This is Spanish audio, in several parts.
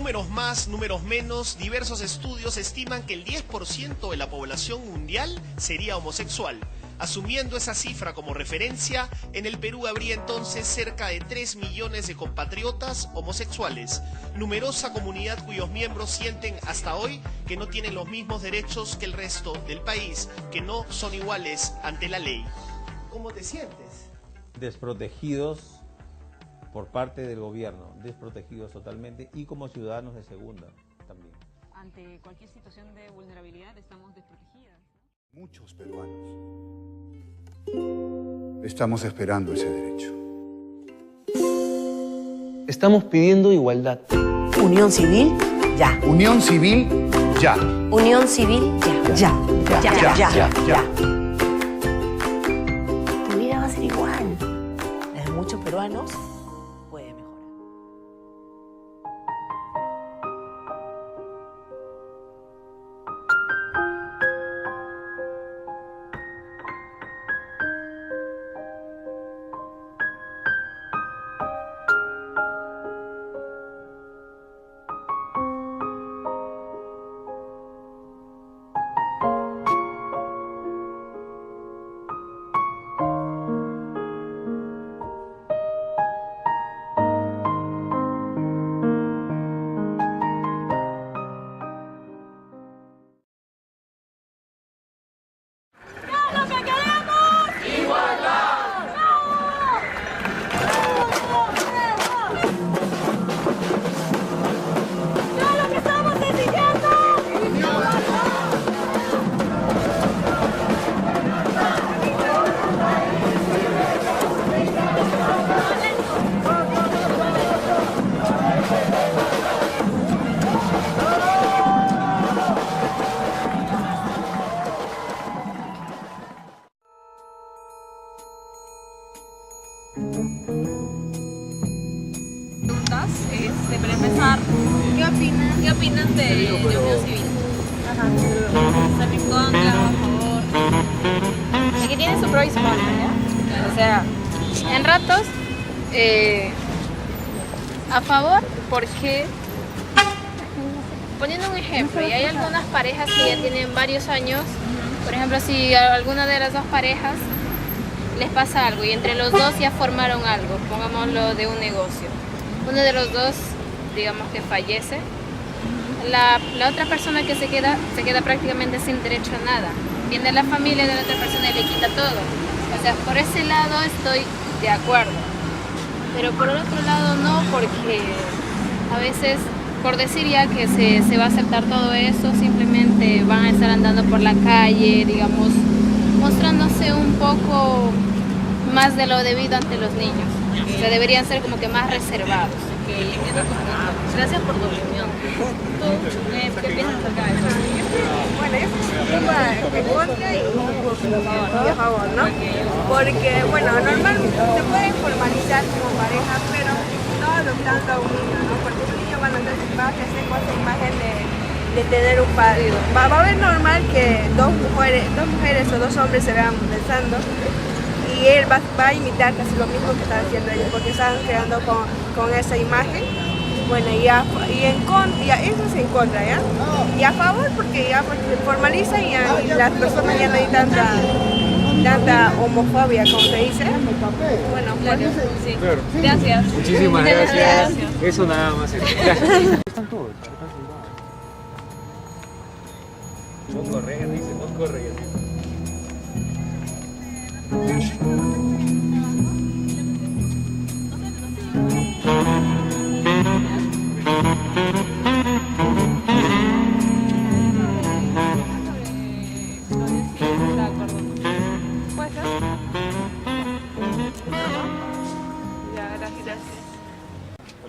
Números más, números menos, diversos estudios estiman que el 10% de la población mundial sería homosexual. Asumiendo esa cifra como referencia, en el Perú habría entonces cerca de 3 millones de compatriotas homosexuales, numerosa comunidad cuyos miembros sienten hasta hoy que no tienen los mismos derechos que el resto del país, que no son iguales ante la ley. ¿Cómo te sientes? Desprotegidos por parte del gobierno, desprotegidos totalmente, y como ciudadanos de segunda también. Ante cualquier situación de vulnerabilidad estamos desprotegidas. Muchos peruanos estamos esperando ese derecho. Estamos pidiendo igualdad. Unión civil, ya. Unión civil, ya. Unión civil, ya. Ya. Tu vida va a ser igual. Desde muchos peruanos puede mejorar. Para empezar, ¿qué opinan de unión civil? ¿Están en contra, a favor? Aquí tiene su pro y su contra, ¿ya? O sea, en ratos, a favor, porque, poniendo un ejemplo, y hay algunas parejas que ya tienen varios años, por ejemplo, si a alguna de las dos parejas les pasa algo y entre los dos ya formaron algo, pongámoslo de un negocio, uno de los dos, digamos que fallece, la otra persona que se queda prácticamente sin derecho a nada. Viene la familia de la otra persona y le quita todo. O sea, por ese lado estoy de acuerdo. Pero por el otro lado no, porque a veces, por decir ya que se va a aceptar todo eso, simplemente van a estar andando por la calle, digamos, mostrándose un poco más de lo debido ante los niños. O sea, deberían ser como que más reservados. Gracias por tu opinión. ¿Tú qué piensas acerca de eso? Bueno, yo estoy en contra y a favor, ¿no? Porque, bueno, normalmente se puede formalizar como pareja, pero no adoptando a un niño, ¿no? Porque un niño va a crecer con esa imagen de tener un padre. Va a ver normal que dos mujeres o dos hombres se vean besando, y él va a imitar casi lo mismo que están haciendo ellos, porque están creando con esa imagen. Bueno, y eso es en contra, ¿ya? Y a favor, porque se formaliza y las personas ya no hay tanta homofobia, como se dice. Bueno, claro, sí. Claro. Gracias. Muchísimas gracias. Eso nada más. Gracias. Están todos. No corre, dice, no corre.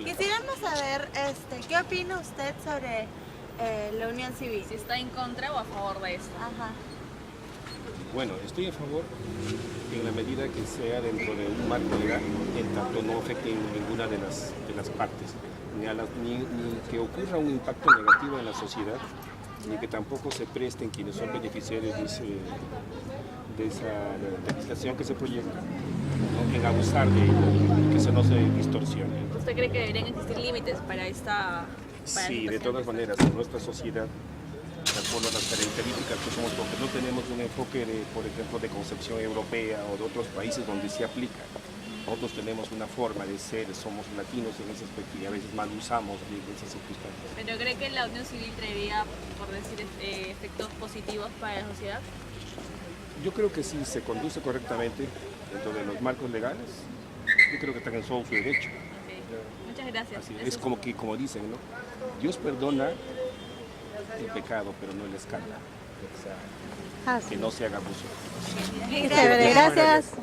Quisiéramos saber, ¿qué opina usted sobre la unión civil? ¿Si está en contra o a favor de esto? Ajá. Bueno, estoy a favor en la medida que sea dentro de un marco legal, en tanto no afecte ninguna de las partes, ni que ocurra un impacto negativo en la sociedad, ni que tampoco se presten quienes son beneficiarios de esa legislación que se proyecta, ¿no?, en abusar de ello y que eso no se distorsione. ¿Usted cree que deberían existir límites para para Sí, los de todas pacientes? maneras, en nuestra sociedad, de acuerdo a las características que somos, porque no tenemos un enfoque, por ejemplo, de concepción europea o de otros países donde se aplica. Nosotros tenemos una forma de ser, somos latinos en ese aspecto y a veces mal usamos de esas circunstancias. ¿Pero cree que la unión civil traería, por decir, efectos positivos para la sociedad? Yo creo que si se conduce correctamente dentro de los marcos legales, yo creo que están en todo su derecho. Okay. Muchas gracias. Así, es como que, como dicen, ¿no? Dios perdona el pecado, pero no el escándalo. O sea, que no se haga abuso. Gracias.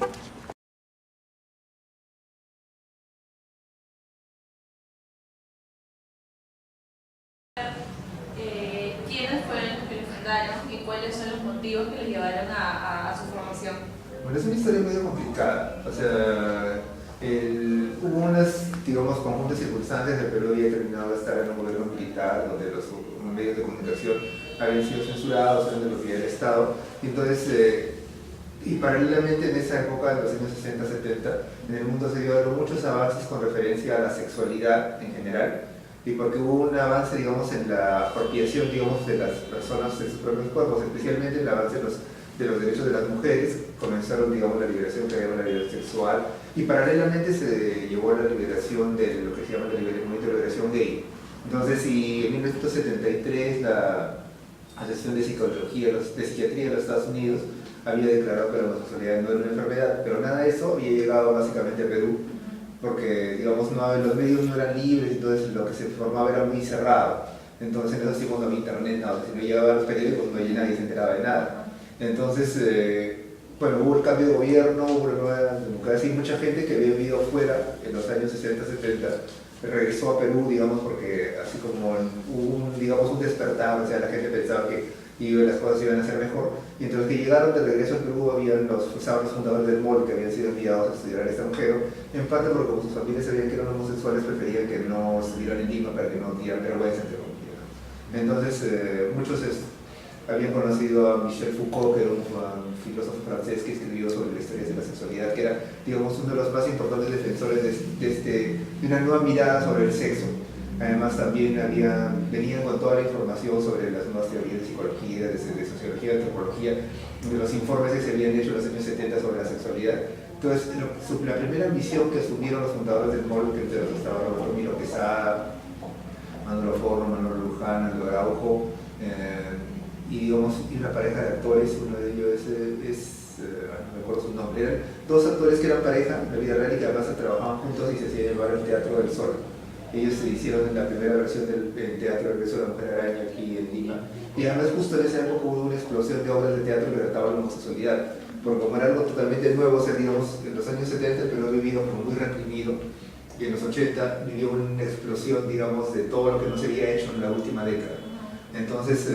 ¿Quiénes fueron los que lo fundaron y cuáles son los motivos que les llevaron a su formación? Bueno, es una historia medio complicada. O sea, hubo unas, digamos, conjuntas circunstancias. El Perú había terminado de estar en un gobierno militar donde los medios de comunicación habían sido censurados, eran de propiedad del Estado. Y entonces, y paralelamente en esa época, en los años 60, 70, en el mundo se dieron muchos avances con referencia a la sexualidad en general. Y porque hubo un avance, digamos, en la apropiación, digamos, de las personas de sus propios cuerpos, especialmente el avance de los derechos de las mujeres, comenzaron, digamos, la liberación que había, la liberación sexual, y paralelamente se llevó a la liberación de lo que se llama el movimiento de liberación gay. Entonces, y en 1973 la Asociación de Psiquiatría de los Estados Unidos había declarado que la homosexualidad no era una enfermedad, pero nada de eso había llegado básicamente a Perú, porque, digamos, los medios no eran libres, entonces lo que se formaba era muy cerrado. Entonces en esos tiempos no había internet, no, si no llegaba a los periódicos nadie se enteraba de nada. Entonces, bueno, hubo el cambio de gobierno, hubo una nueva democracia y mucha gente que había vivido fuera en los años 60, 70, regresó a Perú, digamos, porque así como hubo un despertar, o sea, la gente pensaba que las cosas iban a ser mejor. Y entre los que llegaron de regreso a Perú habían los fundadores del MOL que habían sido enviados a estudiar al extranjero, en parte porque como sus familias sabían que eran homosexuales, preferían que no estuvieran en Lima para que no dieran vergüenza, entre comillas. Entonces, muchos habían conocido a Michel Foucault, que era un filósofo francés que escribió sobre la historia de la sexualidad, que era, digamos, uno de los más importantes defensores de una nueva mirada sobre el sexo. Además también venían con toda la información sobre las nuevas teorías de psicología, de sociología, de antropología, de los informes que se habían hecho en los años 70 sobre la sexualidad. Entonces, la primera misión que asumieron los fundadores del MOL, que entre los estaba Roberto Miro Quesada, Manuel Forno, Manuel Luján, Aldo Araujo, y digamos, y una pareja de actores, uno de ellos no me acuerdo su nombre, eran dos actores que eran pareja en la vida real y que además trabajaban juntos y se hacían llamar el Teatro del Sol. Ellos se hicieron la primera versión del Teatro del Beso de la Mujer Araña aquí en Lima. Y además justo en esa época hubo una explosión de obras de teatro que trataban la homosexualidad. Porque como era algo totalmente nuevo, o sea, digamos, en los años 70 pero vivido como muy reprimido. Y en los 80 vivió una explosión, digamos, de todo lo que no se había hecho en la última década. Entonces,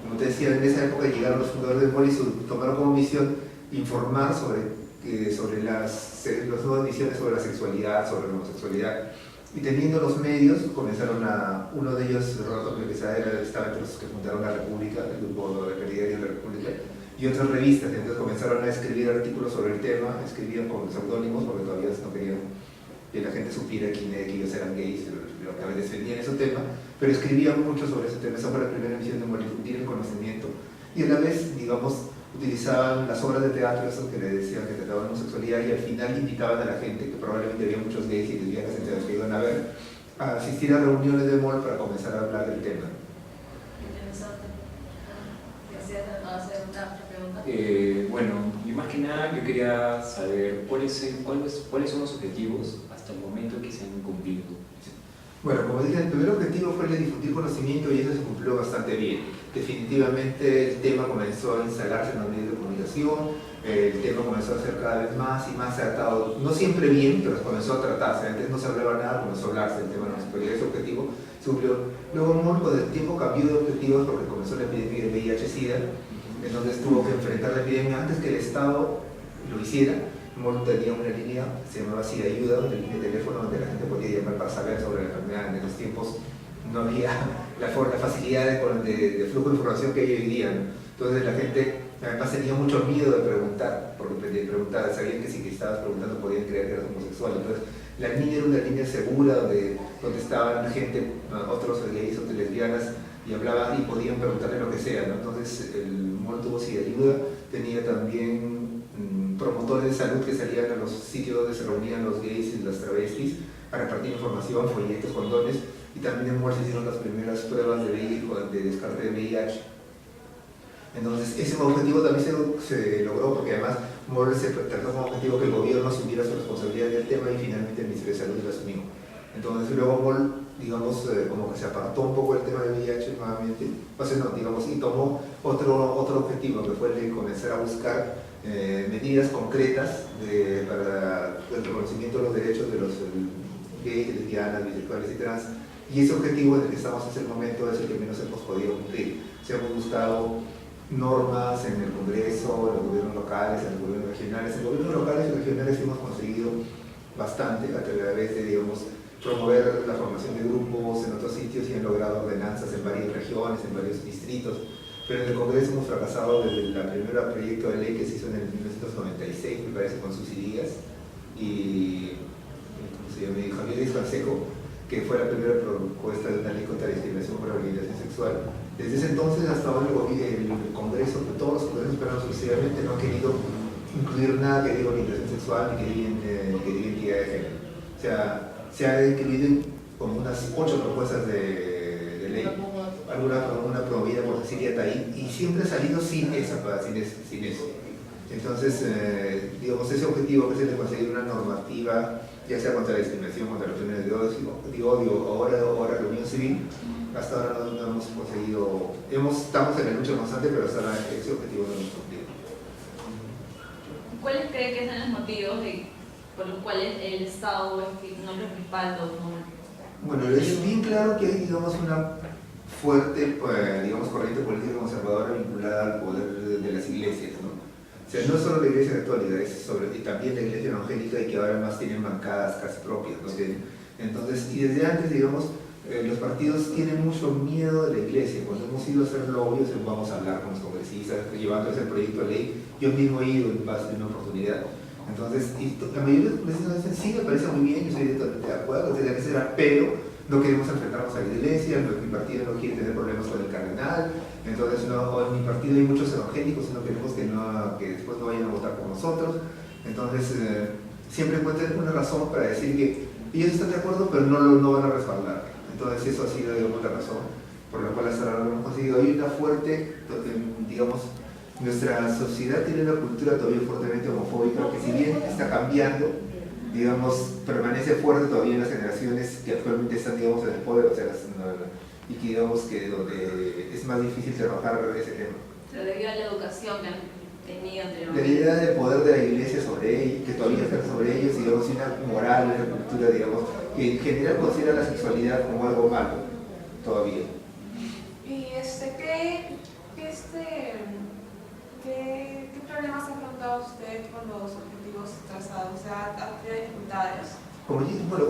como te decía, en esa época llegaron los fundadores del MOL y tomaron como misión informar sobre las nuevas visiones sobre la sexualidad, sobre la homosexualidad. Y teniendo los medios, comenzaron uno de ellos, Roberto Quesada, estaba entre los que fundaron la República, el grupo de calidad de la República, y otras revistas. Entonces comenzaron a escribir artículos sobre el tema, escribían con seudónimos porque todavía no querían que la gente supiera que ellos eran gays, lo que defendían ese tema, pero escribían mucho sobre ese tema. Esa fue la primera misión de difundir el conocimiento. Y a la vez, digamos, utilizaban las obras de teatro, eso que le decían que trataban de homosexualidad, y al final invitaban a la gente, que probablemente había muchos gays y lesbianas entre los que iban a ver, a asistir a reuniones de MOL para comenzar a hablar del tema. Interesante. ¿Deseas hacer una pregunta? Bueno, y más que nada yo quería saber cuáles son los objetivos hasta el momento que se han cumplido. Bueno, como dije, el primer objetivo fue el de difundir conocimiento y eso se cumplió bastante bien. Definitivamente el tema comenzó a instalarse en los medios de comunicación, el tema comenzó a ser cada vez más y más tratado, no siempre bien, pero comenzó a tratarse. Antes no se hablaba nada, comenzó a hablarse del tema de la homosexualidad, ese objetivo se cumplió. Luego MOL con el tiempo cambió de objetivos porque comenzó la epidemia de VIH-Sida, entonces tuvo que enfrentar la epidemia antes que el Estado lo hiciera. MOL tenía una línea, se llamaba SIDA Ayuda, una línea de teléfono donde la gente podía llamar para saber sobre la enfermedad. En esos tiempos no había la facilidad de flujo de información que hay hoy día, ¿no? Entonces la gente además tenía mucho miedo de preguntar, porque sabían que si estabas preguntando podían creer que eras homosexual. Entonces La línea era una línea segura donde estaban gente, otros gays, otras lesbianas, y hablaban y podían preguntarle lo que sea, ¿no? Entonces el mall tuvo sí ayuda, tenía también promotores de salud que salían a los sitios donde se reunían los gays y las travestis a repartir información, folletos, condones, y también en mall se hicieron las primeras pruebas de descarte de VIH. Entonces ese objetivo también se logró porque además MOL se trató como objetivo que el gobierno asumiera su responsabilidad del tema y finalmente el Ministerio de Salud lo asumió. Entonces luego MOL, digamos, como que se apartó un poco el tema del VIH nuevamente, o sea, no, digamos, y tomó otro objetivo que fue el de comenzar a buscar medidas concretas para el reconocimiento de los derechos de los gays, lesbianas, bisexuales y trans. Y ese objetivo en el que estamos en ese momento es el que menos hemos podido cumplir. Se hemos buscado normas en el Congreso, en los gobiernos locales, en los gobiernos regionales. En los gobiernos locales y regionales hemos conseguido bastante a través de, digamos, promover la formación de grupos en otros sitios y han logrado ordenanzas en varias regiones, en varios distritos. Pero en el Congreso hemos fracasado desde el primer proyecto de ley que se hizo en el 1996, me parece, con subsidias, y ¿cómo se llama? Javier Díaz Canseco, que fue la primera propuesta de una ley contra la discriminación por orientación sexual. Desde ese entonces hasta ahora el Congreso, todos los congresos peruanos sucesivamente no han querido incluir nada que diga orientación sexual ni que diga identidad de género. O sea, se ha incluido como unas 8 propuestas de ley, alguna promovida por Cecilia Taí, y siempre ha salido sin eso. Entonces, digamos, ese objetivo que es el de conseguir una normativa, ya sea contra la discriminación, contra los crímenes de odio, ahora la unión civil, hasta ahora no hemos conseguido, estamos en la lucha constante, pero hasta ahora ese objetivo no lo hemos cumplido. ¿Cuáles cree que son los motivos por los cuales el Estado no los respalda? Bueno, es bien claro que hay, digamos, una fuerte, digamos, corriente política conservadora vinculada al poder de las iglesias, ¿no? O sea, no es solo la iglesia católica, y también la iglesia evangélica, y que ahora más tienen bancadas casi propias, ¿no? Entonces, y desde antes, digamos, los partidos tienen mucho miedo de la iglesia. Cuando hemos ido a hacer lobbies, vamos a hablar con los congresistas, llevando ese proyecto de ley. Yo mismo he ido en base a una oportunidad. Entonces, la mayoría de los congresistas dicen, sí, me parece muy bien, yo estoy totalmente de acuerdo, etcétera, pero no queremos enfrentarnos a la iglesia, mi partido no quiere tener problemas con el cardenal, entonces en mi partido hay muchos evangélicos y no queremos que después no vayan a votar por nosotros. Entonces, siempre encuentran una razón para decir que ellos están de acuerdo, pero no van a respaldar. Entonces, eso ha sido, digamos, la razón por la cual hasta ahora no hemos conseguido. Hay una fuerte, digamos, nuestra sociedad tiene una cultura todavía fuertemente homofóbica que, si bien está cambiando, digamos, permanece fuerte todavía en las generaciones que actualmente están, digamos, en el poder, o sea, y que, digamos, que donde es más difícil trabajar ese tema. Se debido a la educación que han tenido anteriormente. La idea del poder de la iglesia sobre ellos, que todavía está sobre ellos, digamos, y una moral, una cultura, digamos, que en general considera la sexualidad como algo malo, todavía. ¿Y qué problemas ha afrontado usted con los objetivos trazados? O sea, ¿ha tenido dificultades? Como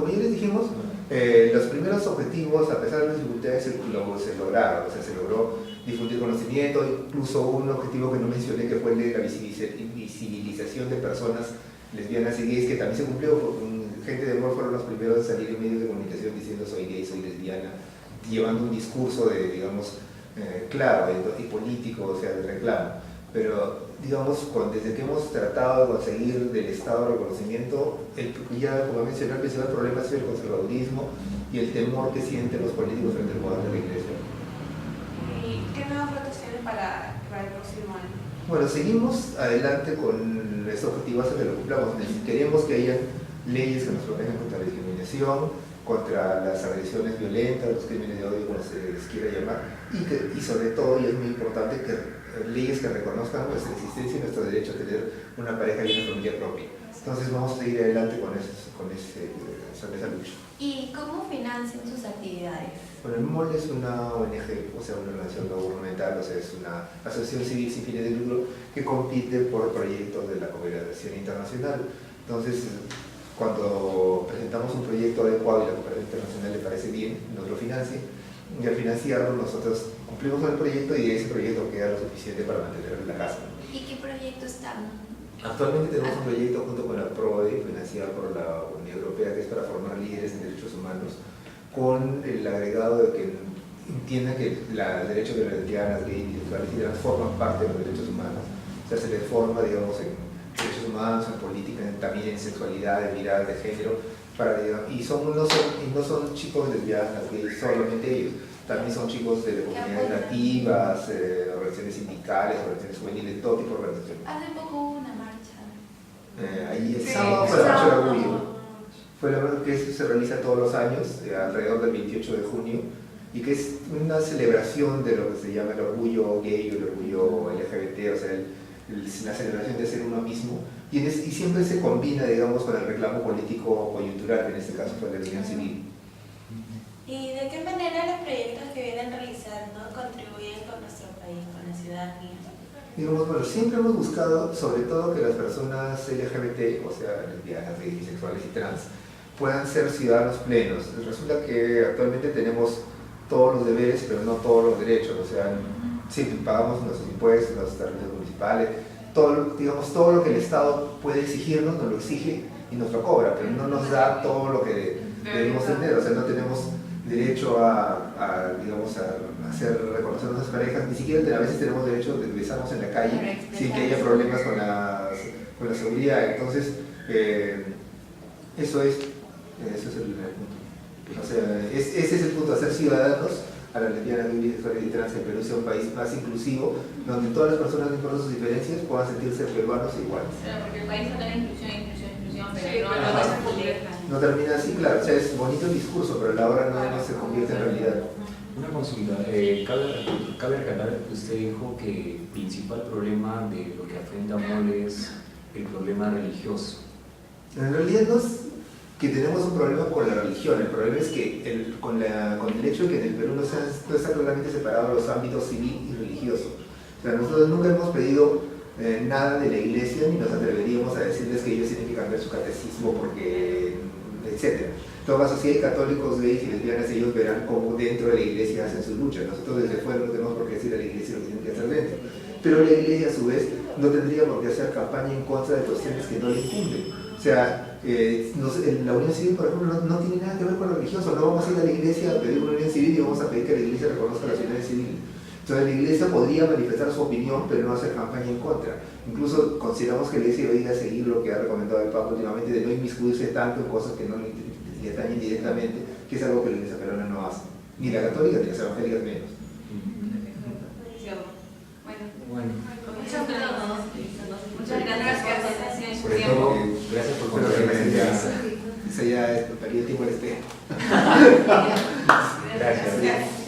ya les dijimos, los primeros objetivos, a pesar de las dificultades, se lograron. O sea, se logró difundir conocimiento, incluso un objetivo que no mencioné, que fue el de la visibilización de personas lesbianas y gays, que también se cumplió. Gente de MOL fueron los primeros en salir en medios de comunicación diciendo soy gay, soy lesbiana, llevando un discurso de, digamos, claro y político, o sea, de reclamo. Pero, digamos, desde que hemos tratado de conseguir del Estado reconocimiento, ya, como mencioné, el principal problema es el conservadurismo y el temor que sienten los políticos frente al poder de la iglesia. ¿Y qué nuevas retos tienen para el próximo año? Bueno, seguimos adelante con este objetivo hasta que lo cumplamos. Queremos que haya leyes que nos protejan contra la discriminación, contra las agresiones violentas, los crímenes de odio, como se les quiera llamar, y sobre todo, y es muy importante, que leyes que reconozcan nuestra existencia y nuestro derecho a tener una pareja y una familia propia. Entonces vamos a seguir adelante con esa lucha. ¿Y cómo financian sus actividades? Bueno, el MOL es una ONG, o sea, una organización no gubernamental, o sea, es una asociación civil sin fines de lucro que compite por proyectos de la cooperación internacional. Entonces, cuando presentamos un proyecto adecuado y la cooperación internacional le parece bien, nos lo financia, y al financiarlo nosotros cumplimos con el proyecto y de ese proyecto queda lo suficiente para mantener la casa. ¿Y qué proyecto están? Actualmente tenemos un proyecto junto con la PRODE, financiado por la Unión Europea, que es para formar líderes en derechos humanos, con el agregado de que entiendan que el derecho de las lesbianas, gays, bisexuales y trans forman parte de los derechos humanos. O sea, se les forma, digamos, en derechos humanos, en política, también en sexualidad, en miradas de género, y no son chicos lesbianas, gays, solamente ellos. También son chicos de comunidades nativas, organizaciones sindicales, organizaciones juveniles, todo tipo de organizaciones. Hace poco hubo una marcha. Ahí el sábado fue la marcha del orgullo. Fue la marcha que se realiza todos los años, alrededor del 28 de junio, y que es una celebración de lo que se llama el orgullo gay o el orgullo LGBT, o sea, la celebración de ser uno mismo, y siempre se combina, digamos, con el reclamo político coyuntural, que en este caso fue la unión civil. ¿Y de qué manera los proyectos que vienen realizando contribuyen con nuestro país, con la ciudadanía? Digamos, bueno, siempre hemos buscado, sobre todo, que las personas LGBT, o sea, lesbianas, gays, bisexuales y trans, puedan ser ciudadanos plenos. Resulta que actualmente tenemos todos los deberes, pero no todos los derechos. O sea, sí, pagamos nuestros impuestos, nuestros tarjetas municipales, todo lo que el Estado puede exigirnos, nos lo exige y nos lo cobra, pero no nos da todo lo que debemos tener. O sea, no tenemos derecho a hacer reconocer a nuestras parejas, ni siquiera a veces tenemos derecho de besarnos en la calle sin que haya problemas con la seguridad. Entonces, eso es el primer punto. O sea, ese es el punto, hacer ciudadanos a las lesbianas, gays, bisexuales y trans, que Perú sea un país más inclusivo, donde todas las personas, no importa sus diferencias, puedan sentirse peruanos iguales. Claro, porque el país no tiene inclusión, pero no termina así, claro, o sea, es bonito el discurso, pero a la hora no se convierte en realidad. Una consulta, cabe recalcar que usted dijo que el principal problema de lo que afrenta MOL es el problema religioso. En realidad no es que tenemos un problema con la religión, el problema es que con el hecho de que en el Perú no están claramente separados los ámbitos civil y religioso. O sea, nosotros nunca hemos pedido nada de la iglesia ni nos atreveríamos a decirles que ellos tienen que cambiar su catecismo porque, etc. En todo caso, si hay católicos, gays y lesbianas, ellos verán cómo dentro de la iglesia hacen su lucha. Nosotros desde fuera no tenemos por qué decir a la iglesia lo que tienen que hacer dentro. Pero la iglesia a su vez no tendría por qué hacer campaña en contra de cuestiones que no le incumben. O sea, la unión civil, por ejemplo, no tiene nada que ver con lo religioso. No vamos a ir a la iglesia a pedir una unión civil y vamos a pedir que la iglesia reconozca las uniones civiles. Entonces la iglesia podría manifestar su opinión, pero no hacer campaña en contra. Incluso consideramos que la iglesia debería seguir lo que ha recomendado el Papa últimamente, de no inmiscuirse tanto en cosas que no le atañen directamente, que es algo que la iglesia peruana no hace. Ni la católica ni las evangélicas menos. Bueno. Muchas gracias por su atención. Sobre todo, gracias por compartir. Esa ya es totalidad tiempo al espejo. Gracias. Gracias.